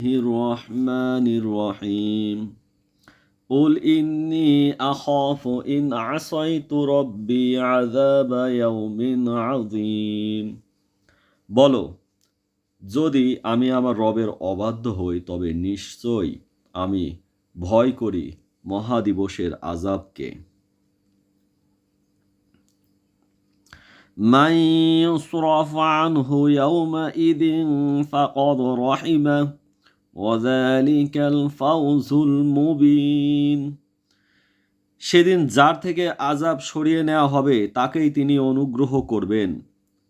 الرحمن الرحيم قل إني أخاف إن عصيت ربي عذاب يوم عظيم বলো, যদি আমি আমার রবের অবাধ্য হই তবে নিশ্চয়ই আমি ভয় করি মহাদিবসের আযাবকে। মান ইউসরাফ আনহু ইয়াওমাইযিন ফাকাদ রাহিমাহু ওয়াযালিকাল ফাওজুল মুবিন। সেদিন যার থেকে আযাব সরিয়ে নেওয়া হবে তাকেই তিনি অনুগ্রহ করবেন,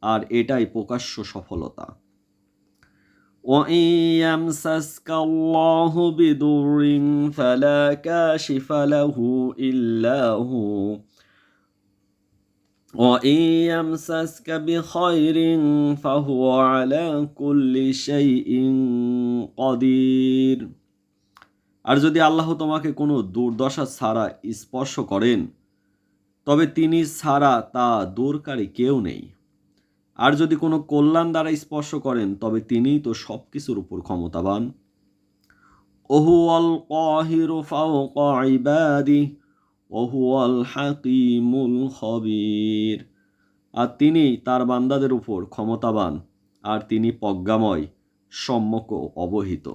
আর এটাই প্রকাশ্য সফলতা। وَإِن يَمْسَسْكَ اللَّهُ بِضُرٍّ فَلَا كَاشِفَ لَهُ إِلَّا هُوَ وَإِن يَمْسَسْكَ بِخَيْرٍ فَهُوَ عَلَى كُلِّ شَيْءٍ قَدِيرٌ। আর যদি আল্লাহ তোমাকে কোনো দুর্দশা ছাড়া স্পর্শ করেন তবে তিনি ছাড়া তা দূরকারী কেউ নেই। আর যদি কোনো কল্যাণ দ্বারা স্পর্শ করেন তবে তিনিই তো সব কিছুর উপর ক্ষমতাবান। ওহুয়াল কাহিরু ফাওকা ইবাদিহি ওহুয়াল হাকিমুল খবীর। আর তিনি তার বান্দাদের উপর ক্ষমতাবান, আর তিনি প্রজ্ঞাময়, সম্যক অবহিত।